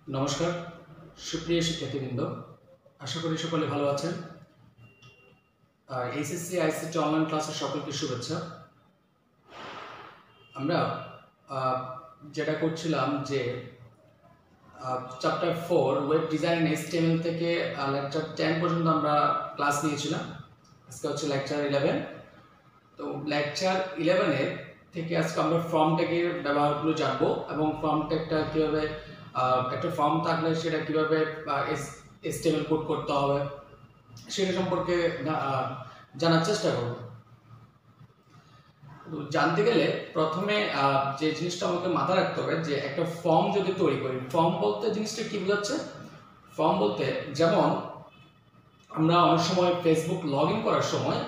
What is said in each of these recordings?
নমস্কার সুপ্রিয় শিক্ষার্থীবৃন্দ, আশা করি সকলে ভালো আছেন। এইচএসসি আইসিটি অনলাইন ক্লাসের সকলকে শুভেচ্ছা। আমরা যেটা করছিলাম যে চ্যাপ্টার 4 ওয়েব ডিজাইন HTML থেকে লেকচার 10 পর্যন্ত আমরা ক্লাস নিয়েছিলাম। আজকে হচ্ছে লেকচার 11। তো লেকচার 11 থেকে আজকে আমরা ফর্ম ট্যাগের ব্যবহারগুলো জানবো এবং ফর্ম ট্যাগটা কীভাবে একটা ফর্ম থাকলে সেটা কীভাবে HTML কোড করতে হবে সেটা সম্পর্কে জানার চেষ্টা করব। জানতে গেলে প্রথমে যে জিনিসটা আমাকে মাথায় রাখতে হবে যে একটা ফর্ম যদি তৈরি করি, ফর্ম বলতে জিনিসটা কী বোঝাচ্ছে? ফর্ম বলতে যেমন আমরা অনেক সময় ফেসবুক লগ ইন করার সময়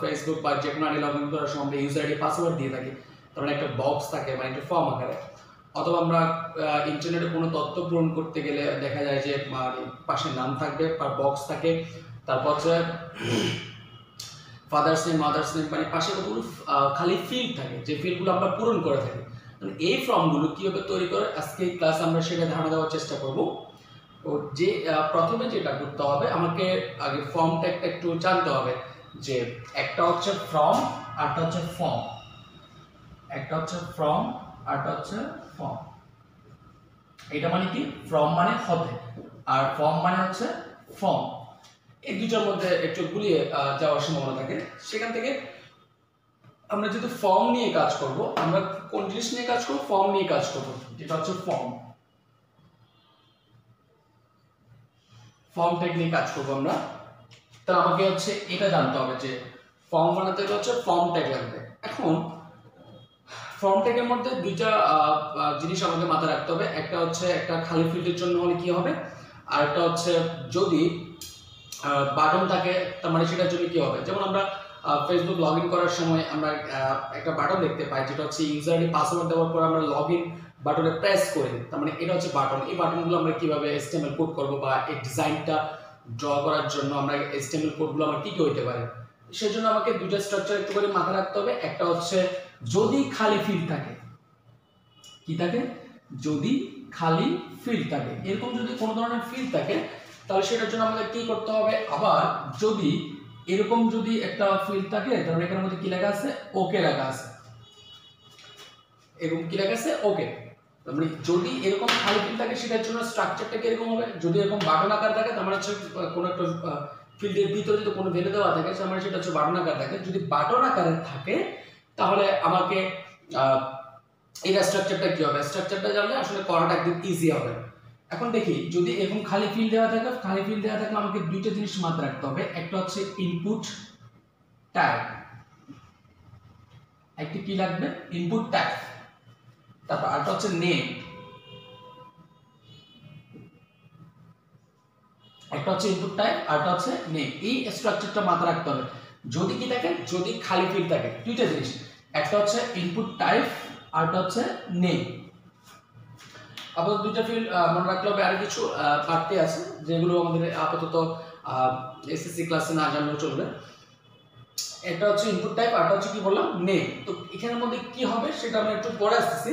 ফেসবুক বা যে কোনো আইডি লগ ইন করার সময় আমরা ইউজার আইডি পাসওয়ার্ড দিয়ে থাকি, তার মানে একটা বক্স থাকে, মানে একটা ফর্ম আকারে। অথবা আমরা ইন্টারনেটে কোনো তথ্য পূরণ করতে গেলে দেখা যায় যে পাশে নাম থাকবে, বক্স থাকে, তারপর হচ্ছে ফাদার্স নেম, মাদার্স নেম, মানে পাশে কতগুলো খালি ফিল্ড থাকে, যে ফিল্ডগুলো আমরা পূরণ করে থাকি। এই ফর্মগুলো কীভাবে তৈরি করে আজকে এই ক্লাস আমরা সেটা ধারণা দেওয়ার চেষ্টা করব। তো যে প্রথমে যেটা করতে হবে, আমাকে আগে ফর্ম ট্যাগটা একটু জানতে হবে যে একটা হচ্ছে ফর্ম আরটা হচ্ছে ফর্ম, একটা হচ্ছে ফর্ম আরটা হচ্ছে ফর্ম। এটা মানে কি? ফর্ম মানে হতে আর ফর্ম মানে হচ্ছে ফর্ম। এই দুটোর মধ্যে একটু গুলিয়ে যাওয়ার সম্ভাবনা থাকে। সেখান থেকে আমরা যেহেতু ফর্ম নিয়ে কাজ করব, আমরা কোন জিনিস নিয়ে কাজ করব? ফর্ম নিয়ে কাজ করব, যেটা হচ্ছে ফর্ম। ফর্ম ট্যাগ নিয়ে কাজ করবো আমরা। তাহলে আমাকে হচ্ছে এটা জানতে হবে যে ফর্ম বানাতে গেলে হচ্ছে ফর্ম ট্যাগ লাগবে। এখন ফর্ম ট্যাগের মধ্যে দুইটা জিনিস আমাকে মাথায় রাখতে হবে। একটা হচ্ছে একটা খালি ফিল্ডের জন্য হলে কি হবে, আর একটা হচ্ছে যদি বাটন থাকে তার মানে সেটার জন্য কি হবে। যেমন আমরা ফেসবুক লগ ইন করার সময় আমরা একটা বাটন দেখতে পাই, যেটা হচ্ছে ইউজার আইডি পাসওয়ার্ড দেওয়ার পর আমরা লগ ইন বাটনে প্রেস করি, তার মানে এটা হচ্ছে বাটন। এই বাটনগুলো আমরা কিভাবে HTML কোড করব বা এই ডিজাইনটা ড্র করার জন্য আমরা HTML কোডগুলো আমার কি কি হইতে পারে, সেই জন্য আমাকে দুইটা স্ট্রাকচার একটু করে মাথায় রাখতে হবে। একটা হচ্ছে যদি খালি ফিল্ড থাকে, কি থাকে? যদি খালি ফিল্ড থাকে, এরকম যদি কোনো ধরনের ফিল্ড থাকে তাহলে সেটার জন্য আমাদের কি করতে হবে? আবার যদি এরকম যদি একটা ফিল্ড থাকে, তাহলে এখানের মধ্যে কি লেখা আছে? ওকে লেখা আছে। এরকম কি লেখা আছে? ওকে। তার মানে যদি এরকম খালি ফিল্ড থাকে সেটার জন্য স্ট্রাকচারটা কিরকম হবে? যদি এরকম বাটন আকার থাকে তার মানে হচ্ছে কোনো একটা ফিল্ডের ভিতরে যদি কোনো ভ্যালু দেওয়া থাকে তার মানে সেটা হচ্ছে বাটন আকার থাকে। যদি বাটন আকারে থাকে তাহলে আমাকে এই স্ট্রাকচারটা কি হবে? স্ট্রাকচারটা জানলে আসলে করাটা একদম ইজি হবে। এখন দেখি, যদি এরকম খালি ফিল্ড দেওয়া থাকে, খালি ফিল্ড দেওয়া থাকলে আমাকে দুইটা জিনিস মাথায় রাখতে হবে। একটা হচ্ছে ইনপুট টাইপ, একটি কি লাগবে? Input type. তারপর আরেকটা হচ্ছে নেম, একটা হচ্ছে ইনপুট টাইপ আরেকটা হচ্ছে নেম। এই স্ট্রাকচারটা মাথায় রাখতে হবে। যদি কি থাকে? যদি খালি ফিল্ড থাকে, দুইটা জিনিস, একটা হচ্ছে ইনপুট টাইপ আরেকটা হচ্ছে নেম। আপাতত দুইটা ফিল্ড মনে রাখলে হবে। আর কিছু বাড়তি আছে যেগুলো আমাদের আপাতত এসএসসি ক্লাসে না জানলেও চলবে। একটা হচ্ছে ইনপুট টাইপ আরটা হচ্ছে কি বললাম? নেম। তো এখানের মধ্যে কি হবে সেটা আমি একটু পরে আসতেছি।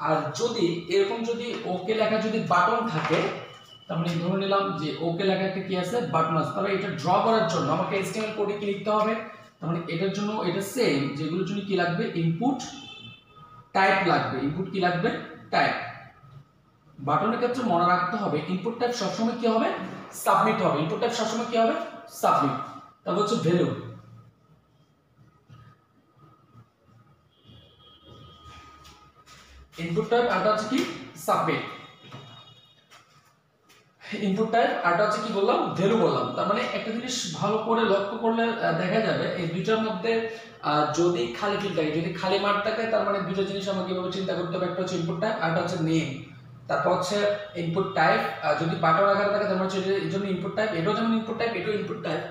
আর যদি এরকম যদি ওকে লেখা যদি বাটন থাকে, তার মানে ধরে নিলাম যে ওকে লেখা একটা কি আছে? বাটন আছে। তবে এটা ড্র করার জন্য আমাকে HTML কোডে কি লিখতে হবে? তার মানে এটার জন্য এটা সেম, যেগুলোর জন্য কি লাগবে? ইনপুট টাইপ লাগবে। ইনপুট কি লাগবে? টাইপ। বাটনের ক্ষেত্রে মনে রাখতে হবে ইনপুট টাইপ সবসময় কি হবে? সাবমিট হবে। ইনপুট টাইপ সবসময় কি হবে? সাবমিট। তারপর হচ্ছে ভ্যালু, ইনপুট টাইপ আরটা হচ্ছে কি? সাবমিট। ইনপুট টাইপ আরটা হচ্ছে কি বললাম? ভ্যালু বললাম। তার মানে একটা জিনিস ভালো করে লক্ষ্য করলে দেখা যাবে এই দুইটার মধ্যে যদি খালি ফিল্ড থাকে, যদি খালি মাঠ থাকে, তার মানে দুটো জিনিস আমাকে কিভাবে চিন্তা করতে হবে। একটা হচ্ছে ইনপুট টাইপ আরটা হচ্ছে নেম। তারপর হচ্ছে ইনপুট টাইপ যদি বাটন আকারে থাকে তার মানে হচ্ছে এর জন্য ইনপুট টাইপ, এটাও যেমন ইনপুট টাইপ, এটাও ইনপুট টাইপ।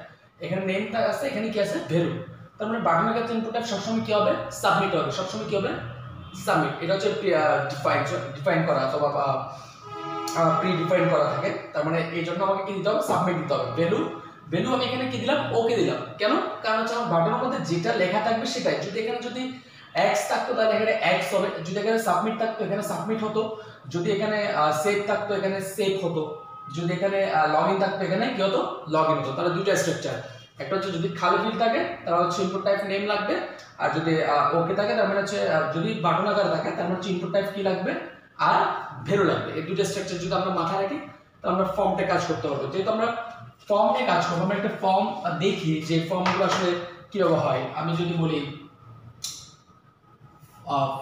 এখানে নেমটা আছে, এখানে কি আছে? ভ্যালু। তার মানে বাটনের ক্ষেত্রে ইনপুট টাইপ সবসময় কি হবে? সাবমিট হবে। সবসময় কি হবে? সাবমিট। এটা হচ্ছে ডিফাইন করা অথবা প্রি ডিফাইন করা থাকে। তার মানে এই জন্য আমাকে কি দিতে হবে? সাবমিট দিতে হবে। ভ্যালু, ভ্যালু আমি এখানে কি দিলাম? ওকে দিলাম। কেন? কারণ হচ্ছে আমার বাটনের মধ্যে যেটা লেখা থাকবে সেটাই। যদি এখানে যদি এক্স থাকতো তাহলে এখানে এক্স হবে, যদি এখানে সাবমিট থাকতো এখানে সাবমিট হতো, যদি এখানে সেভ থাকতো এখানে সেভ হতো, যদি এখানে লগইন থাকতো এখানে কি হতো লগইন হতো। তাহলে দুইটা স্ট্রাকচার, একটা হচ্ছে যদি খালি ফিল্ড থাকে তাহলে হচ্ছে ইনপুট টাইপ নেম লাগবে, আর যদি ওকে থাকে তার মানে হচ্ছে যদি বাটন আকার থাকে তার মানে হচ্ছে ইনপুট টাইপ কি লাগবে আর ভ্যালু লাগবে। এই দুইটা স্ট্রাকচার যদি আমরা মাথায় রাখি তাহলে আমরা ফর্মটা কাজ করতে পারবো। যেহেতু আমরা ফর্ম নিয়ে কাজ করবো, আমরা একটা ফর্ম দেখি যে ফর্মগুলো আসলে কিভাবে হয়। আমি যদি বলি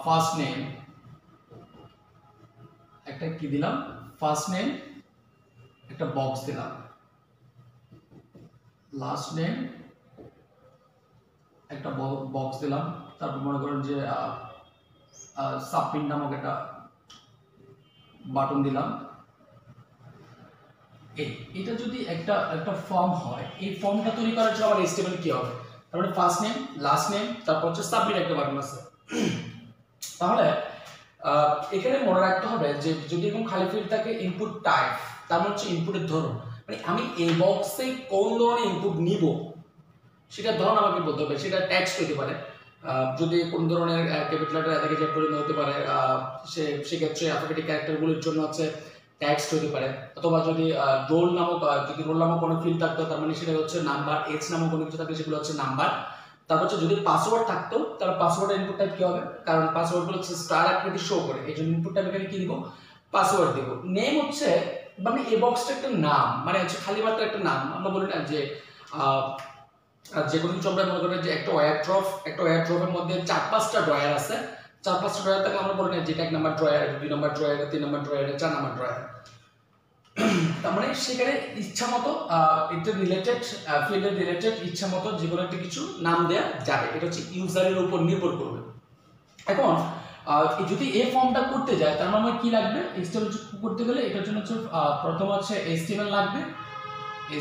ফার্স্ট নেম, একটা কি দিলাম ফার্স্ট নেম, একটা বক্স দিলাম, লাস্ট নেম একটা বক্স দিলাম, তারপর মনে করেন যে সাবমিট নামক একটা বাটন দিলাম। এটা যদি একটা ফর্ম হয়, এই ফর্মটা তৈরি করার জন্য আমার HTML কি হবে, তার মানে ফার্স্ট নেম লাস্ট নেম তারপর হচ্ছে সাবমিট একটা বাটন আছে। তাহলে এখানে মনে রাখতে হবে যে যদি এরকম খালি ফিল্ড থাকে ইনপুট টাইপ, তার মানে হচ্ছে ইনপুটের ধরন, মানে আমি এই বক্সে কোন ধরনের ইনপুট নিব সেটা ধরন আমাকে বলতে হবে। সেটা টেক্সট হতে পারে, যদি কোন ধরনের ক্যাপিটাল লেটার থেকে যে পরিণত হতে পারে সেক্ষেত্রে অ্যালফাবেটিক ক্যারেক্টারগুলোর জন্য হচ্ছে টেক্সট হতে পারে, অথবা যদি রোল নামক কোনো ফিল্ড থাকতো তার মানে সেটা হচ্ছে নাম্বার, এজ নামক কোনো কিছু থাকলে সেগুলো হচ্ছে নাম্বার। তারপর হচ্ছে যদি পাসওয়ার্ড থাকতো তাহলে পাসওয়ার্ডের ইনপুট টাইপ কি হবে, কারণ পাসওয়ার্ডগুলো হচ্ছে স্টার আকৃতি শো করে, এই জন্য ইনপুট টাইপ এখানে কি দিব পাসওয়ার্ড দিব। নেম হচ্ছে মানে এই বক্সটা একটা নাম, মানে হচ্ছে খালি মাত্র একটা নাম। আমরা বলি না যে যে কোনো কিছু আমরা মনে করি যে একটা ওয়্যারড্রপের মধ্যে 4-5টা ড্রয়ার আছে, 4-5টা ড্রয়ার থাকলে আমরা বলি না যেটা 1 নম্বর ড্রয়ার, 2 নম্বর ড্রয়ার, 3 নম্বর ড্রয়ার, 4 নম্বর ড্রয়ার। তার মানে সেখানে ইচ্ছা মতো এটা রিলেটেড ফিল্ডের রিলেটেড ইচ্ছা মতো যে কোনো একটা কিছু নাম দেয়া যাবে, এটা হচ্ছে ইউজারের উপর নির্ভর করবে। এখন যদি এই ফর্মটা করতে যায় তার মানে কি লাগবে, HTML করতে গেলে এটার জন্য হচ্ছে প্রথম হচ্ছে HTML লাগবে।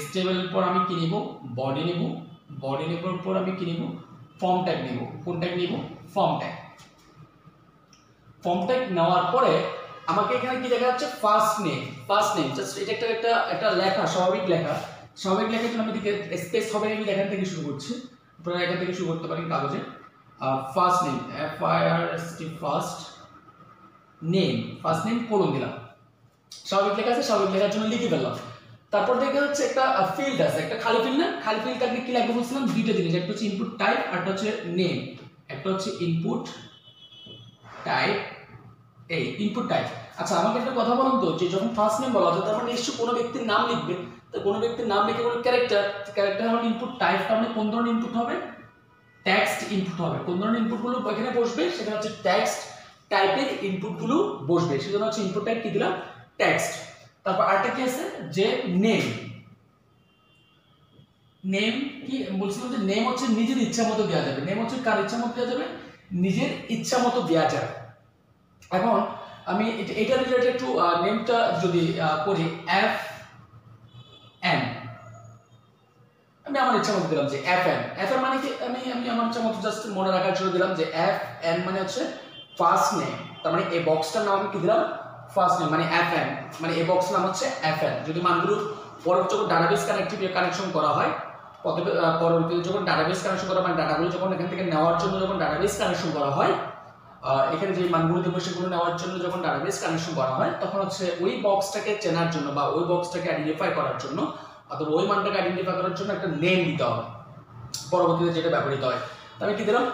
HTML এর পর আমি কি নিব বডি নিব, বডি নেবার পর আমি কি নিব ফর্ম ট্যাগ নিব। কোন ট্যাগ নিব ফর্ম ট্যাগ। ফর্ম ট্যাগ নেওয়ার পরে আমাকে এখানে কি দেখা যাচ্ছে ফার্স্ট নেম জাস্ট এটা একটা লেখা, স্বাভাবিক লেখার জন্য আমি দিকে স্পেস হবে, আমি এখান থেকে শুরু করছি, আপনারা এখান থেকে শুরু করতে পারেন কাগজে। First name FIRST first name colon দিলাম, স্বাভাবিক লেখা আছে, স্বাভাবিক লেখার জন্য লিখে ফেললাম। তারপর দেখে হচ্ছে একটা ফিল্ড আছে, একটা খালি ফিল্ড না, খালি ফিল্ড থাকলে কি লাগবে বলছিলাম দুইটা জিনিস, একটা হচ্ছে ইনপুট টাইপ আর একটা হচ্ছে নেম। একটা হচ্ছে ইনপুট টাইপ, এই ইনপুট টাইপ। আচ্ছা আমাকে একটা কথা বলুন তো, যে যখন ফার্স্ট নেম বলা হচ্ছে তার মানে নিশ্চয়ই কোনো ব্যক্তির নাম লিখবে, তো কোনো ব্যক্তির নাম লিখে কোনো ক্যারেক্টার হলো ইনপুট টাইপ, তার মানে কোন ধরনের ইনপুট হবে টেক্সট ইনপুট হবে। কোন ধরনের ইনপুটগুলো এখানে বসবে সেটা হচ্ছে টেক্সট টাইপের ইনপুটগুলো বসবে, সেজন্য হচ্ছে ইনপুট টাইপ কি দিলাম টেক্সট। তারপর আরেকটা কি আছে যে নেম কি বলছিলাম যে নেম হচ্ছে নিজের ইচ্ছা মতো দেওয়া যাবে, নেম হচ্ছে কার ইচ্ছা মতো দেওয়া যাবে নিজের ইচ্ছা মতো দেওয়া যাবে। এখন আমি এটা রিলেটেড একটু নেমটা যদি করি FN, আমি আমার ইচ্ছা মতো দিলাম যে FN মানে কি আমি আমার ইচ্ছা মতো জাস্ট মনে রাখার জন্য দিলাম যে FN মানে হচ্ছে ফার্স্ট নেম, তার মানে এই বক্সটার নাম আমি কি দিলাম ফার্স্ট নেম মানে FN, মানে এই বক্সের নাম হচ্ছে FN। যদি মানগুলো পরবর্তী যখন ডাটাবেস কানেকশন করা হয়, পরবর্তীতে যখন ডাটাবেস কানেকশন করা মানে ডাটাগুলো যখন এখান থেকে নেওয়ার জন্য যখন ডাটাবেস কানেকশন করা হয়, এখানে যে মানগুলো দেবো সেগুলো নেওয়ার জন্য যখন ডাটাবেস কানেকশন করা হয় তখন হচ্ছে ওই বক্সটাকে চেনার জন্য বা ওই বক্সটাকে আইডেন্টিফাই করার জন্য অথবা ওই মানটাকে আইডেন্টিফাই করার জন্য একটা নেম দিতে হবে পরবর্তীতে যেটা ব্যবহৃত হয়। আমি কি দিলাম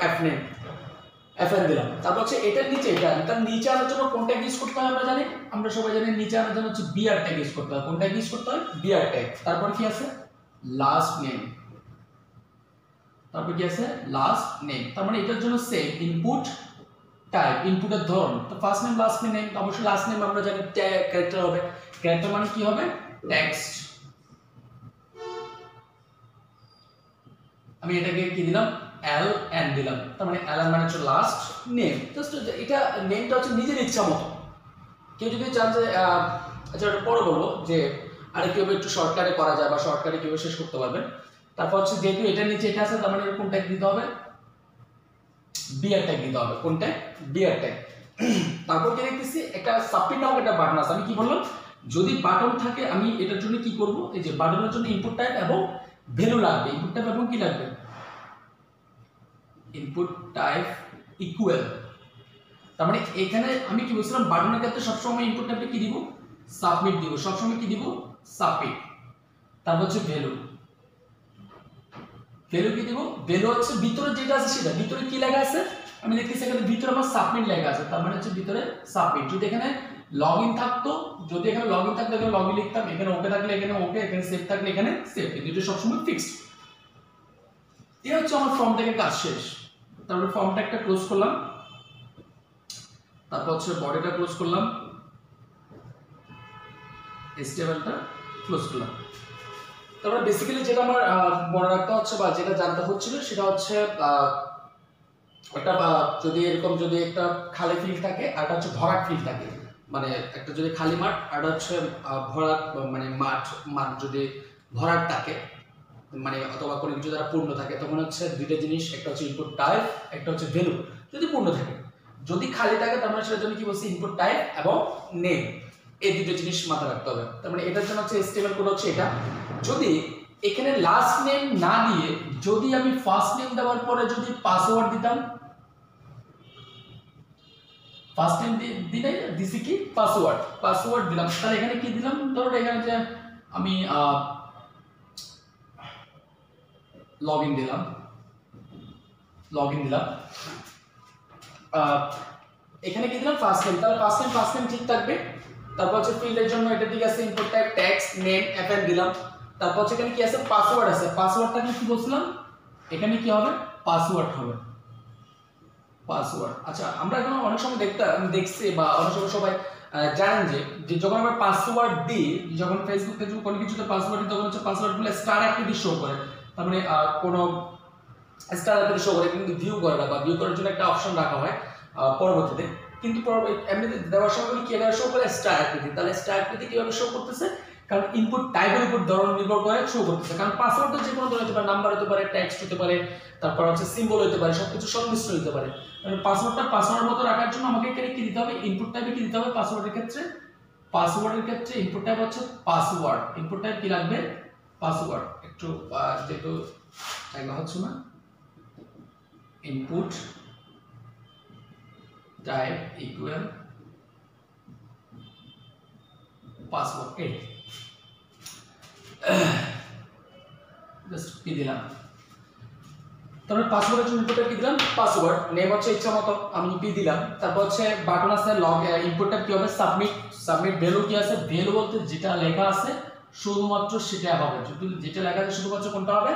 FN দিলাম। তারপর হচ্ছে এটার নিচে তার নিচে আনার জন্য কোন ট্যাগ ইউজ করতে হয় আমরা সবাই জানি নিচে আনার জন্য হচ্ছে BR ট্যাগ ইউজ করতে হয়। কোন ট্যাগ ইউজ করতে হয় BR ট্যাগ। তারপর কি আছে লাস্ট নেম, তারপর কি আছে লাস্ট নেম, তার মানে এটার জন্য সেম ইনপুট টাইপ ইনপুটের ধরন, তো ফার্স্ট নেম লাস্ট নেম, অবশ্যই লাস্ট নেম আমরা জানি ক্যারেক্টার হবে, ক্যারেক্টার মানে কি হবে টেক্সট। আমি এটাকে কি দিলাম LN দিলাম, তার মানে LN মানে হচ্ছে লাস্ট নেম। জাস্ট এটা নেমটা হচ্ছে নিজের ইচ্ছা মতো। কেউ যদি চান যে আচ্ছা এটা পরে বলবো যে আরে কিভাবে একটু শর্টকাটে করা যায় বা শর্টকাটে কিভাবে শেষ করতে পারবেন। তারপর হচ্ছে যেহেতু এটার নিচে এটা আছে তার মানে এরকম ট্যাগ দিতে হবে BR ট্যাগ দিতে হবে। কোন ট্যাগ BR ট্যাগ। তারপর কি দেখতেছি একটা সাবমিট নামক একটা বাটন আছে। আমি কি বললাম যদি বাটন থাকে আমি এটার জন্য কি করব, এই যে বাটনের জন্য ইনপুট টাইপ এবং ভ্যালু লাগবে, ইনপুট টাইপ এবং কি লাগবে ইনপুট টাইপ ইকুয়াল। তার মানে এখানে আমি কি বলছিলাম, বাটনের ক্ষেত্রে সবসময় ইনপুট টাইপে কি দিব, সাবমিট দিব, সবসময় কি দিব, সাবমিট। তারপর হচ্ছে ভ্যালু, ভ্যালু কি দিব, ভ্যালু হচ্ছে ভিতরে যেটা আছে সেটা, ভিতরে কি লেখা আছে আমি দেখতেছি এখানে ভিতরে আমার সাবমিট লেখা আছে, তার মানে হচ্ছে ভিতরে সাবমিট। যদি এখানে লগইন থাকতো, যদি এখানে লগইন থাকতো এখানে লগইন লিখতাম, এখানে ওকে থাকলে এখানে ওকে, এখানে সেভ থাকলে এখানে সেভ, এই দুটো সবসময় ফিক্সড। এই হচ্ছে আমার ফর্ম ট্যাগের কাজ শেষ। তারপরে ফর্ম ট্যাগটা ক্লোজ করলাম, তারপর হচ্ছে বডিটা ক্লোজ করলাম, HTML-টা ক্লোজ করলাম। তারপরে বেসিক্যালি যেটা আমার মনে রাখতে হচ্ছে বা যেটা জানতে হচ্ছিল সেটা হচ্ছে একটা যদি এরকম যদি একটা খালি ফিল্ড থাকে আর একটা হচ্ছে ভরাট ফিল্ড থাকে, মানে একটা যদি খালি মাঠ আর হচ্ছে ভরাট মানে মাঠ যদি ভরাট থাকে মানে অথবা কোনো কিছু দ্বারা পূর্ণ থাকে, তখন হচ্ছে দুইটা জিনিস, একটা হচ্ছে ইনপুট টাইপ, একটা হচ্ছে ভ্যালু। যদি পূর্ণ থাকে, যদি খালি থাকে তার মানে সেটার জন্য কি বলছি, ইনপুট টাইপ এবং নেম, এই দুটো জিনিস মাথায় রাখতে হবে। তার মানে এটার জন্য হচ্ছে HTML কোড হচ্ছে এটা। যদি এখানে লাস্ট নেম না দিয়ে যদি আমি ফার্স্ট নেম দেওয়ার পরে যদি পাসওয়ার্ড দিতাম, ফার্স্ট নেম দিলে দিছি কি পাসওয়ার্ড দিলাম, তাহলে এখানে কি দিলাম, ধরো এখানে যে আমি লগইন দিলাম, এখানে কি দিলাম ফার্স্ট নেম, তাহলে ফার্স্ট নেম ঠিক থাকবে। তারপর হচ্ছে ফিল্ডের জন্য এটা ঠিক আছে, input type text name FN দিলাম। তারপর হচ্ছে এখানে কি আছে, পাসওয়ার্ড আছে, পাসওয়ার্ডটা কি বলছিলাম, এখানে কি হবে, পাসওয়ার্ড হবে, পাসওয়ার্ড। আচ্ছা, আমরা এখন অনেক সময় দেখছি বা অনেক সময় সবাই জানেন যে যখন আমরা পাসওয়ার্ড দিই, যখন ফেসবুকে কোনো কিছুতে পাসওয়ার্ড দিই তখন হচ্ছে পাসওয়ার্ডগুলো স্টার আকৃতি শো করে, তার মানে কোনো স্টার আকৃতি শো করে কিন্তু ভিউ করে না, বা ভিউ করার জন্য একটা অপশন রাখা হয় পরবর্তীতে, কিন্তু এমনিতে দেওয়ার সময় কিভাবে শো করে, স্টার আকৃতি। তাহলে স্টার আকৃতি কিভাবে শো করতেছে, কারণ ইনপুট টাইপের উপর ধরন নির্ভর করে শো করতেছে, কারণ পাসওয়ার্ডটা যে কোনো ধরনের হতে পারে, নাম্বার হতে পারে, টেক্সট হতে পারে, তারপর হচ্ছে সিম্বল হতে পারে, সবকিছু সংমিশ্রণ হতে পারে। মানে পাসওয়ার্ডটা পাসওয়ার্ডের মতো রাখার জন্য আমাকে এখানে কি দিতে হবে, ইনপুট টাইপে কি দিতে হবে, পাসওয়ার্ডের ক্ষেত্রে ইনপুট টাইপ হচ্ছে পাসওয়ার্ড, ইনপুট টাইপ কি লাগবে, পাসওয়ার্ড। একটু যেহেতু জায়গা হচ্ছে না, ইনপুট টাইপ ইকুয়াল পাসওয়ার্ড, এই জাস্ট কি দিলাম, তারপর পাসওয়ার্ডের জন্য ইনপুটটা কি দিলাম, পাসওয়ার্ড, নেম হচ্ছে ইচ্ছা মতো আমি পি দিলাম। তারপর হচ্ছে বাটন আছে লগ, ইনপুটটা কি হবে, সাবমিট ভ্যালু কি আছে, ভ্যালু বলতে যেটা লেখা আছে শুধুমাত্র সেটা হবে, যদি যেটা লেখা আছে শুধুমাত্র কোনটা হবে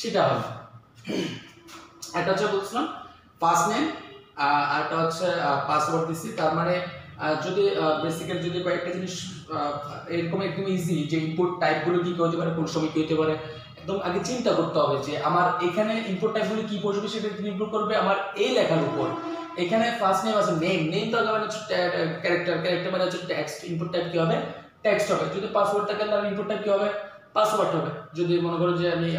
সেটা হবে। একটা হচ্ছে বলছিলাম ফার্স্ট নেম, আর একটা হচ্ছে পাসওয়ার্ড দিছি। তার মানে যদি বেসিক্যালি যদি কয়েকটা জিনিস এরকম একদম ইজি, যে ইনপুট টাইপগুলো কি হতে পারে, কোন সময় কি হতে পারে, একদম আগে চিন্তা করতে হবে যে আমার এখানে ইনপুট টাইপগুলো কি বসবে, সেটা নির্ভর করবে আমার এই লেখার উপর। এখানে ফার্স্ট নেম আছে, নেম তো মানে হচ্ছে ক্যারেক্টার মানে হচ্ছে টেক্সট, ইনপুট টাইপ কি হবে, টেক্সট হবে। যদি পাসওয়ার্ড থাকে তাহলে ইনপুট টাইপ কি হবে, পাসওয়ার্ড হবে। যদি মনে করো যে আমি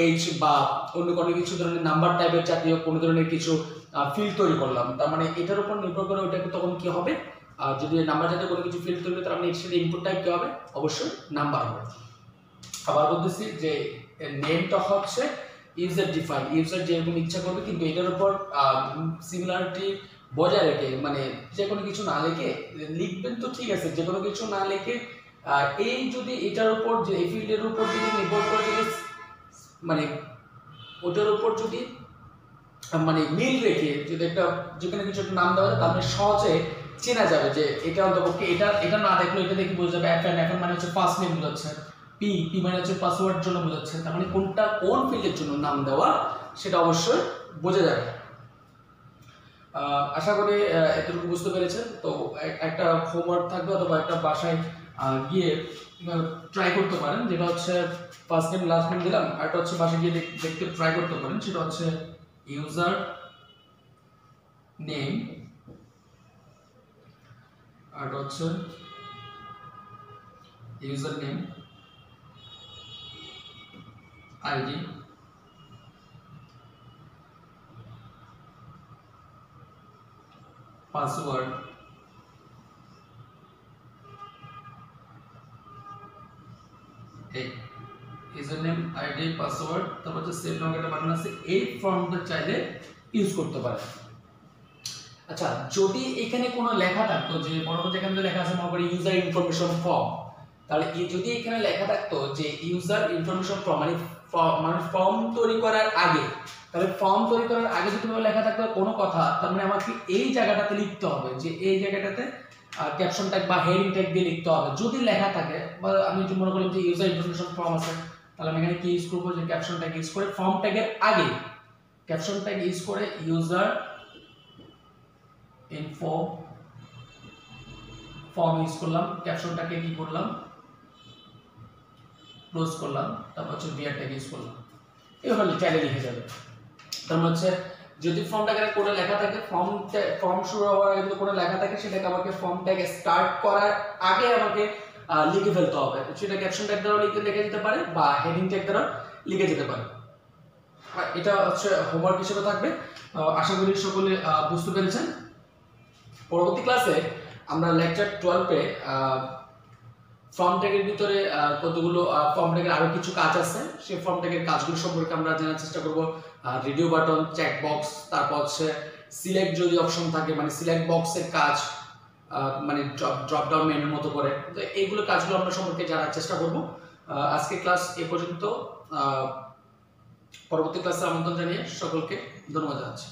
এইচ বা অন্য কোনো কিছু ধরনের নাম্বার টাইপের জাতীয় কোনো ধরনের কিছু ফিল্ড তৈরি করলাম, তার মানে এটার উপর নির্ভর করে ওইটাকে তখন কি হবে, যদি নাম্বার জাতীয় কোনো কিছু ফিল্ড তৈরি করে তার মানে সেটা ইনপুট টাইপ কি হবে, অবশ্যই নাম্বার হবে। আবার বলতেছি যে নেমটা হচ্ছে ইউজার ডিফাইন, ইউজার যেরকম ইচ্ছা করবে, কিন্তু এটার উপর সিমিলারিটি বজায় রেখে, মানে যে কোনো কিছু না লিখে লিখবেন তো ঠিক আছে, যে কোনো কিছু না লিখে এই যদি এটার উপর যে এই ফিল্ডের উপর যদি নির্ভর করে যদি মানে ওটার উপর যদি মানে মিল রেখে যদি একটা যেখানে কিছু একটা নাম দেওয়া যায়, তাহলে সহজে চেনা যাবে যে এটা অন্তপক্ষে এটা না দেখলে এটা দেখে বোঝা যাবে। FN মানে হচ্ছে ফার্স্ট নেম বোঝাচ্ছে, পি মানে হচ্ছে পাসওয়ার্ড জন্য বোঝাচ্ছে, তার মানে কোনটা কোন ফিল্ডের জন্য নাম দেওয়া সেটা অবশ্যই বোঝা যাবে। আশা করি এতটুকু বুঝতে পেরেছেন। তো একটা হোমওয়ার্ক থাকবে অথবা একটা বাসায় গিয়ে ট্রাই করতে পারেন, যেটা হচ্ছে ফার্স্ট নেম লাস্ট নেম দিলাম, আর একটা হচ্ছে বাসায় গিয়ে দেখতে ট্রাই করতে পারেন, সেটা হচ্ছে ইউজার নেম, আর হচ্ছে ইউজার নেম আইডি পাসওয়ার্ড, এই ইউজার নেম আইডি পাসওয়ার্ড, তারপর হচ্ছে সেভ নামে একটা বাটন আছে। এই ফর্মটা চাইলে ইউজ করতে পারে। আচ্ছা, যদি এখানে কোনো লেখা থাকতো যে পরবর্তী এখানে যে লেখা আছে মনে করি ইউজার ইনফরমেশন ফর্ম, তাহলে যদি এখানে লেখা থাকতো যে ইউজার ইনফরমেশন ফর্ম মানে ফর্ম তৈরি করার আগে, তাহলে ফর্ম তৈরি করার আগে যদি লেখা থাকতো কোনো কথা, তার মানে আমাকে এই জায়গাটাতে লিখতে হবে যে এই জায়গাটাতে ক্যাপশন ট্যাগ বা হেডিং ট্যাগ দিয়ে লিখতে হবে যদি লেখা থাকে। বা আমি যদি মনে করলাম যে ইউজার ইনফরমেশন ফর্ম আছে, তাহলে আমি এখানে কি ইউজ করবো যে ক্যাপশন ট্যাগ ইউজ করে ফর্ম ট্যাগের আগে ক্যাপশন ট্যাগ ইউজ করে ইউজার ইনফো ফর্ম ইউজ করলাম, ক্যাপশনটাকে কি করলাম ক্লোজ করলাম, তারপর হচ্ছে বিয়ার ট্যাগ ইউজ করলাম। এইভাবে চাইলে লিখে যাবে। তার মানে হচ্ছে যদি ফর্ম ট্যাগের কোডে লেখা থাকে, ফর্ম শুরু হওয়ার আগে যদি কোনো লেখা থাকে সেটাকে আমাকে ফর্ম ট্যাগ স্টার্ট করার আগে আমাকে লিখে ফেলতে হবে। সেটা ক্যাপশন ট্যাগ দ্বারা লিখে যেতে পারে বা হেডিং ট্যাগ দ্বারা লিখে যেতে পারে। এটা হচ্ছে হোমওয়ার্ক হিসেবে থাকবে। আশা করি সকলে বুঝতে পেরেছেন। পরবর্তী ক্লাসে আমরা লেকচার 12-এ ফর্ম ট্যাগের ভিতরে কতগুলো ফর্ম ট্যাগের আরো কিছু কাজ আছে, সেই ফর্ম ট্যাগের কাজগুলো সম্পর্কে আমরা জানার চেষ্টা করব। রেডিও বাটন, চেক বক্স, তারপর হচ্ছে সিলেক্ট যদি অপশন থাকে মানে সিলেক্ট বক্সের কাজ, মানে ড্রপ ডাউন মেনুর মতো করে, তো এইগুলো কাজগুলো আমরা সম্পর্কে জানার চেষ্টা করব। আজকে ক্লাস এ পর্যন্ত। পরবর্তী ক্লাসে আমন্ত্রণ জানিয়ে সকলকে ধন্যবাদ জানাচ্ছি।